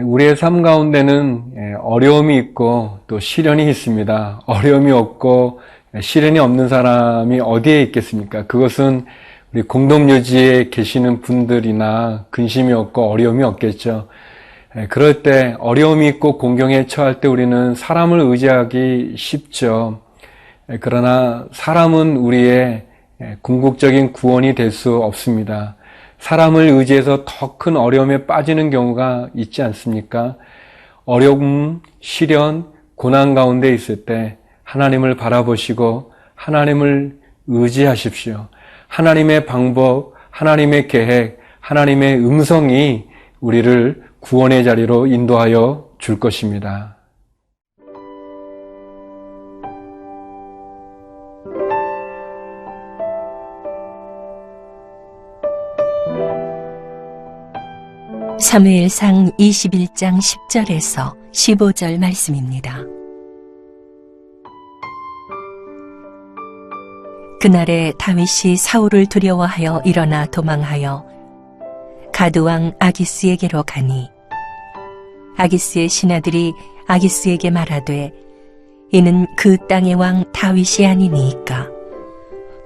우리의 삶 가운데는 어려움이 있고 또 시련이 있습니다. 어려움이 없고 시련이 없는 사람이 어디에 있겠습니까? 그것은 우리 공동묘지에 계시는 분들이나 근심이 없고 어려움이 없겠죠. 그럴 때 어려움이 있고 공경에 처할 때 우리는 사람을 의지하기 쉽죠. 그러나 사람은 우리의 궁극적인 구원이 될 수 없습니다. 사람을 의지해서 더 큰 어려움에 빠지는 경우가 있지 않습니까? 어려움, 시련, 고난 가운데 있을 때 하나님을 바라보시고 하나님을 의지하십시오. 하나님의 방법, 하나님의 계획, 하나님의 음성이 우리를 구원의 자리로 인도하여 줄 것입니다. 사무엘상 21장 10절에서 15절 말씀입니다. 그날에 다윗이 사울을 두려워하여 일어나 도망하여 가드왕 아기스에게로 가니 아기스의 신하들이 아기스에게 말하되 이는 그 땅의 왕 다윗이 아니니이까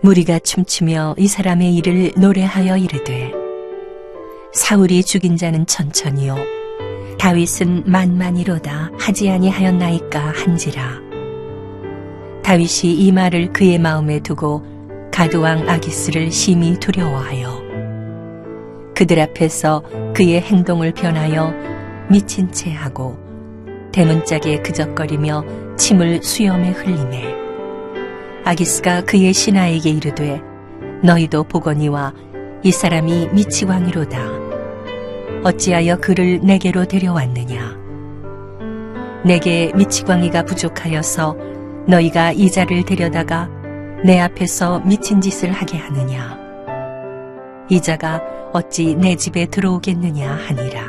무리가 춤추며 이 사람의 일을 노래하여 이르되 사울이 죽인 자는 천천히요 다윗은 만만이로다 하지 아니하였나이까 한지라. 다윗이 이 말을 그의 마음에 두고 가드왕 아기스를 심히 두려워하여 그들 앞에서 그의 행동을 변하여 미친 채 하고 대문짝에 그적거리며 침을 수염에 흘리매 아기스가 그의 신하에게 이르되 너희도 보거니와 이 사람이 미치광이로다. 어찌하여 그를 내게로 데려왔느냐? 내게 미치광이가 부족하여서 너희가 이 자를 데려다가 내 앞에서 미친 짓을 하게 하느냐? 이 자가 어찌 내 집에 들어오겠느냐 하니라.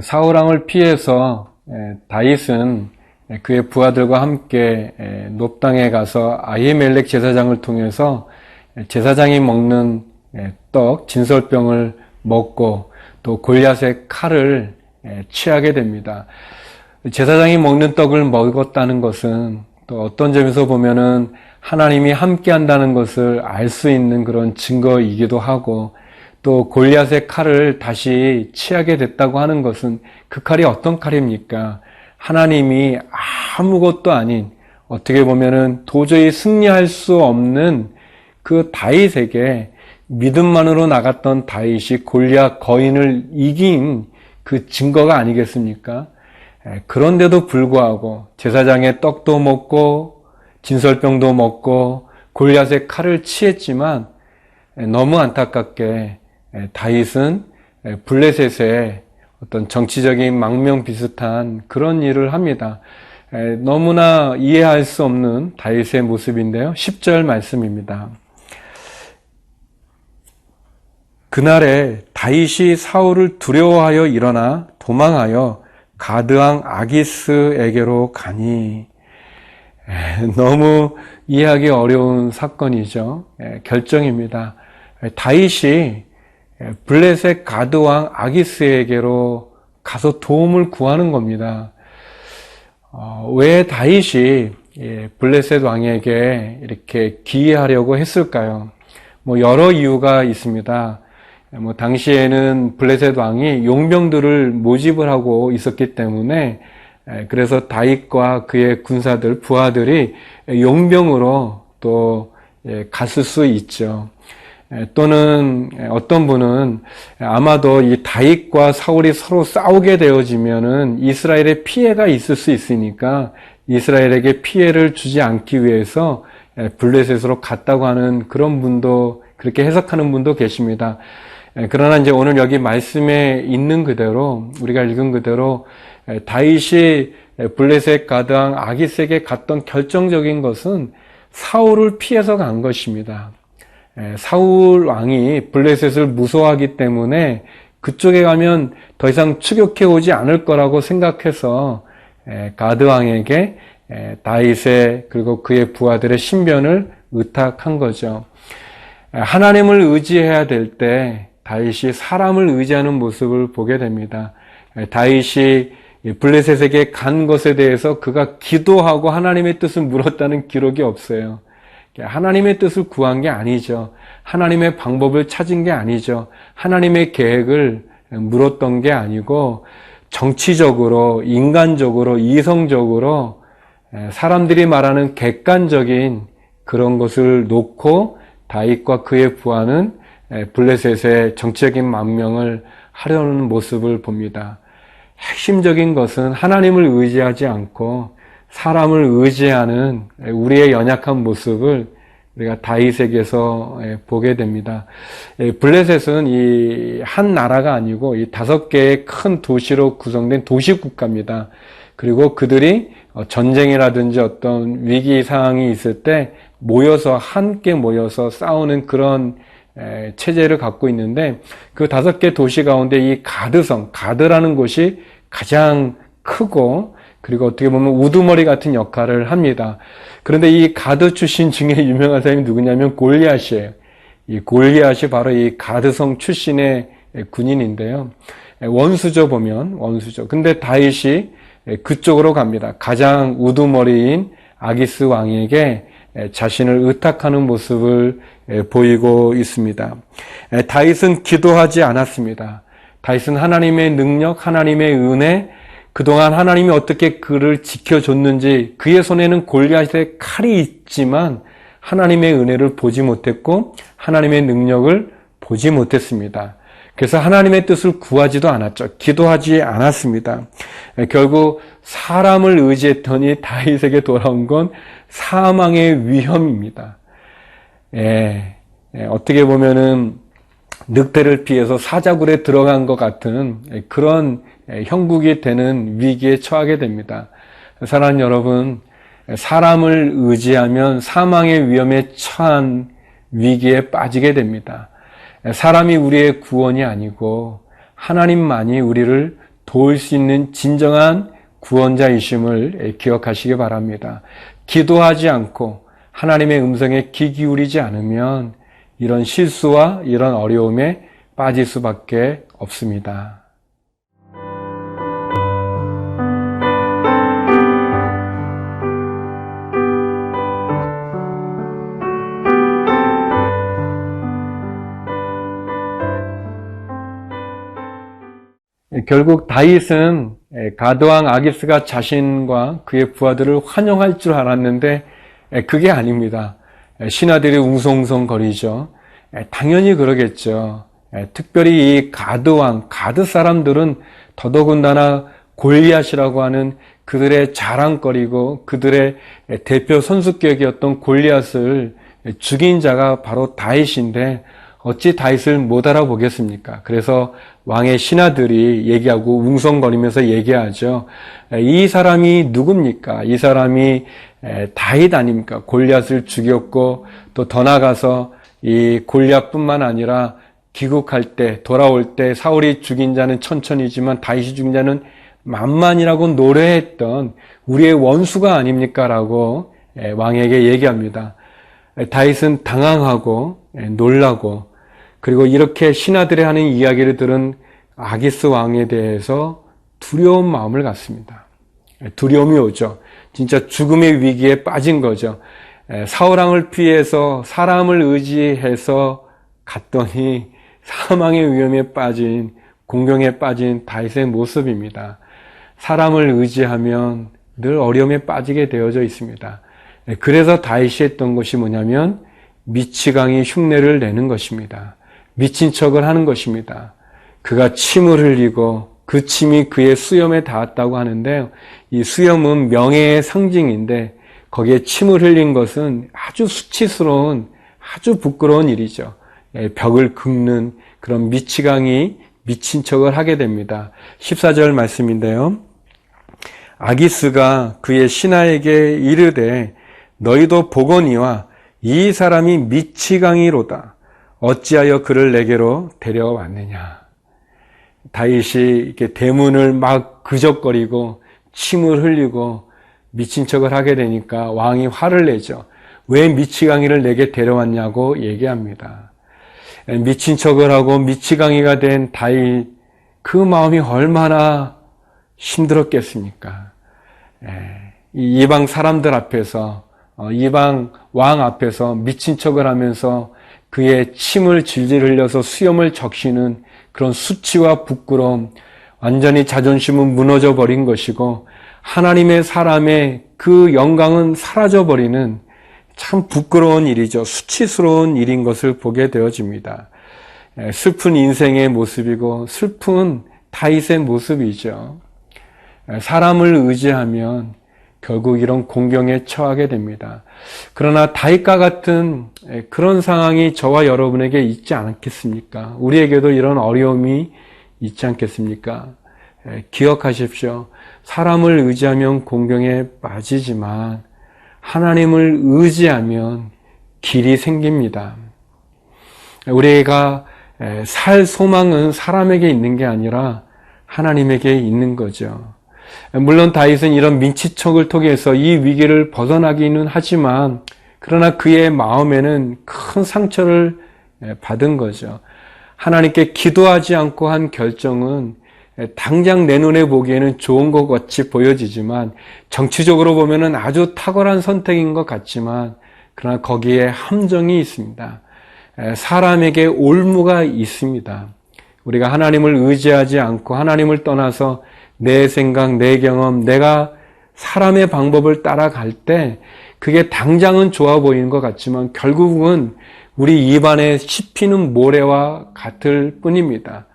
사울왕을 피해서 다윗은 그의 부하들과 함께 놉 땅에 가서 아히멜렉 제사장을 통해서 제사장이 먹는 떡, 진설병을 먹고 또 골리앗의 칼을 취하게 됩니다. 제사장이 먹는 떡을 먹었다는 것은 또 어떤 점에서 보면은 하나님이 함께 한다는 것을 알 수 있는 그런 증거이기도 하고 또 골리앗의 칼을 다시 취하게 됐다고 하는 것은 그 칼이 어떤 칼입니까? 하나님이 아무것도 아닌 어떻게 보면은 도저히 승리할 수 없는 그 다윗에게 믿음만으로 나갔던 다윗이 골리앗 거인을 이긴 그 증거가 아니겠습니까? 그런데도 불구하고 제사장의 떡도 먹고 진설병도 먹고 골리앗의 칼을 취했지만 너무 안타깝게 다윗은 블레셋의 어떤 정치적인 망명 비슷한 그런 일을 합니다. 너무나 이해할 수 없는 다윗의 모습인데요. 10절 말씀입니다. 그날에 다윗이 사울을 두려워하여 일어나 도망하여 가드왕 아기스에게로 가니 너무 이해하기 어려운 사건이죠. 결정입니다. 다윗이 블레셋 가드왕 아기스에게로 가서 도움을 구하는 겁니다. 왜 다윗이 블레셋 왕에게 이렇게 기이하려고 했을까요? 여러 이유가 있습니다. 당시에는 블레셋 왕이 용병들을 모집을 하고 있었기 때문에 그래서 다윗과 그의 군사들, 부하들이 용병으로 또 갔을 수 있죠. 또는 어떤 분은 아마도 이 다윗과 사울이 서로 싸우게 되어지면은 이스라엘에 피해가 있을 수 있으니까 이스라엘에게 피해를 주지 않기 위해서 블레셋으로 갔다고 하는 그런 분도, 그렇게 해석하는 분도 계십니다. 그러나 이제 오늘 여기 말씀에 있는 그대로, 우리가 읽은 그대로 다윗이 블레셋 가드왕 아기스에게 갔던 결정적인 것은 사울을 피해서 간 것입니다. 사울 왕이 블레셋을 무서워하기 때문에 그쪽에 가면 더 이상 추격해 오지 않을 거라고 생각해서 가드 왕에게 다윗의 그리고 그의 부하들의 신변을 의탁한 거죠. 하나님을 의지해야 될 때 다윗이 사람을 의지하는 모습을 보게 됩니다. 다윗이 블레셋에게 간 것에 대해서 그가 기도하고 하나님의 뜻을 물었다는 기록이 없어요. 하나님의 뜻을 구한 게 아니죠. 하나님의 방법을 찾은 게 아니죠. 하나님의 계획을 물었던 게 아니고 정치적으로, 인간적으로, 이성적으로 사람들이 말하는 객관적인 그런 것을 놓고 다윗과 그의 부하는 블레셋의 정치적인 망명을 하려는 모습을 봅니다. 핵심적인 것은 하나님을 의지하지 않고 사람을 의지하는 우리의 연약한 모습을 우리가 다윗에게서 보게 됩니다. 블레셋은 이 한 나라가 아니고 이 5개의 큰 도시로 구성된 도시국가입니다. 그리고 그들이 전쟁이라든지 어떤 위기 상황이 있을 때 함께 모여서 싸우는 그런 체제를 갖고 있는데, 그 5개 도시 가운데 이 가드라는 곳이 가장 크고, 그리고 어떻게 보면 우두머리 같은 역할을 합니다. 그런데 이 가드 출신 중에 유명한 사람이 누구냐면 골리앗이에요. 이 골리앗이 바로 이 가드성 출신의 군인인데요. 원수죠, 보면. 원수죠. 근데 다윗이 그쪽으로 갑니다. 가장 우두머리인 아기스 왕에게 자신을 의탁하는 모습을 보이고 있습니다. 다윗은 기도하지 않았습니다. 다윗은 하나님의 능력, 하나님의 은혜, 그동안 하나님이 어떻게 그를 지켜줬는지, 그의 손에는 골리앗의 칼이 있지만 하나님의 은혜를 보지 못했고 하나님의 능력을 보지 못했습니다. 그래서 하나님의 뜻을 구하지도 않았죠. 기도하지 않았습니다. 결국 사람을 의지했더니 다윗에게 돌아온 건 사망의 위험입니다. 어떻게 보면은 늑대를 피해서 사자굴에 들어간 것 같은 그런 형국이 되는 위기에 처하게 됩니다. 사랑하는 여러분, 사람을 의지하면 사망의 위험에 처한 위기에 빠지게 됩니다. 사람이 우리의 구원이 아니고 하나님만이 우리를 도울 수 있는 진정한 구원자이심을 기억하시기 바랍니다. 기도하지 않고 하나님의 음성에 귀 기울이지 않으면 이런 실수와 이런 어려움에 빠질 수밖에 없습니다. 결국 다윗은 가드왕 아기스가 자신과 그의 부하들을 환영할 줄 알았는데 그게 아닙니다. 신하들이 웅성웅성거리죠. 당연히 그러겠죠. 특별히 이 가드 사람들은 더더군다나 골리앗이라고 하는 그들의 자랑거리고 그들의 대표 선수격이었던 골리앗을 죽인 자가 바로 다윗인데 어찌 다윗을 못 알아보겠습니까? 그래서 왕의 신하들이 얘기하고 웅성거리면서 얘기하죠. 이 사람이 누굽니까? 이 사람이 다윗 아닙니까? 골리앗을 죽였고 또 더 나아가서 이 골리앗뿐만 아니라 귀국할 때 돌아올 때 사울이 죽인 자는 천천이지만 다윗이 죽인 자는 만만이라고 노래했던 우리의 원수가 아닙니까? 라고 왕에게 얘기합니다. 다윗은 당황하고 놀라고 그리고 이렇게 신하들이 하는 이야기를 들은 아기스 왕에 대해서 두려운 마음을 갖습니다. 두려움이 오죠. 진짜 죽음의 위기에 빠진 거죠. 사울왕을 피해서 사람을 의지해서 갔더니 사망의 위험에 빠진, 공경에 빠진 다윗의 모습입니다. 사람을 의지하면 늘 어려움에 빠지게 되어져 있습니다. 그래서 다윗이 했던 것이 뭐냐면 미치광이 흉내를 내는 것입니다. 미친 척을 하는 것입니다. 그가 침을 흘리고 그 침이 그의 수염에 닿았다고 하는데요. 이 수염은 명예의 상징인데 거기에 침을 흘린 것은 아주 수치스러운, 아주 부끄러운 일이죠. 벽을 긁는 그런 미치광이 미친 척을 하게 됩니다. 14절 말씀인데요. 아기스가 그의 신하에게 이르되 너희도 보거니와 이 사람이 미치광이로다. 어찌하여 그를 내게로 데려왔느냐. 다윗이 이렇게 대문을 막 그적거리고 침을 흘리고 미친 척을 하게 되니까 왕이 화를 내죠. 왜 미치광이를 내게 데려왔냐고 얘기합니다. 미친 척을 하고 미치광이가 된 다윗, 그 마음이 얼마나 힘들었겠습니까? 이 이방 사람들 앞에서, 이방 왕 앞에서 미친 척을 하면서 그의 침을 질질 흘려서 수염을 적시는 그런 수치와 부끄러움, 완전히 자존심은 무너져 버린 것이고 하나님의 사람의 그 영광은 사라져 버리는 참 부끄러운 일이죠. 수치스러운 일인 것을 보게 되어집니다. 슬픈 인생의 모습이고 슬픈 다윗의 모습이죠. 사람을 의지하면 결국 이런 공경에 처하게 됩니다. 그러나 다윗과 같은 그런 상황이 저와 여러분에게 있지 않겠습니까? 우리에게도 이런 어려움이 있지 않겠습니까? 기억하십시오. 사람을 의지하면 공경에 빠지지만 하나님을 의지하면 길이 생깁니다. 우리가 살 소망은 사람에게 있는 게 아니라 하나님에게 있는 거죠. 물론 다윗은 이런 민치척을 통해서 이 위기를 벗어나기는 하지만 그러나 그의 마음에는 큰 상처를 받은 거죠. 하나님께 기도하지 않고 한 결정은 당장 내 눈에 보기에는 좋은 것 같이 보여지지만 정치적으로 보면은 아주 탁월한 선택인 것 같지만 그러나 거기에 함정이 있습니다. 사람에게 올무가 있습니다. 우리가 하나님을 의지하지 않고 하나님을 떠나서 내 생각, 내 경험, 내가 사람의 방법을 따라갈 때 그게 당장은 좋아 보이는 것 같지만 결국은 우리 입안에 씹히는 모래와 같을 뿐입니다.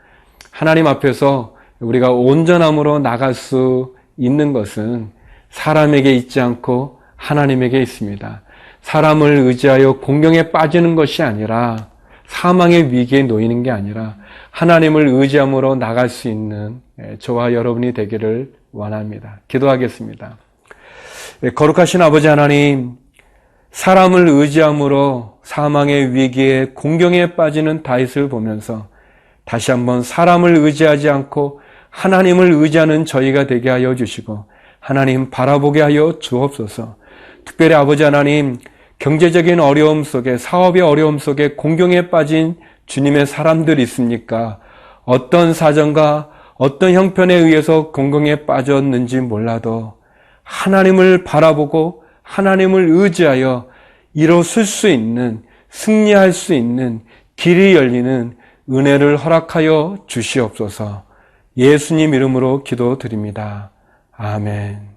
하나님 앞에서 우리가 온전함으로 나갈 수 있는 것은 사람에게 있지 않고 하나님에게 있습니다. 사람을 의지하여 공경에 빠지는 것이 아니라 사망의 위기에 놓이는 게 아니라 하나님을 의지함으로 나갈 수 있는 저와 여러분이 되기를 원합니다. 기도하겠습니다. 거룩하신 아버지 하나님, 사람을 의지함으로 사망의 위기에 공경에 빠지는 다윗을 보면서 다시 한번 사람을 의지하지 않고 하나님을 의지하는 저희가 되게 하여 주시고 하나님 바라보게 하여 주옵소서. 특별히 아버지 하나님, 경제적인 어려움 속에, 사업의 어려움 속에 공경에 빠진 주님의 사람들이 있습니까? 어떤 사정과 어떤 형편에 의해서 공경에 빠졌는지 몰라도 하나님을 바라보고 하나님을 의지하여 일어설 수 있는, 승리할 수 있는 길이 열리는 은혜를 허락하여 주시옵소서. 예수님 이름으로 기도드립니다. 아멘.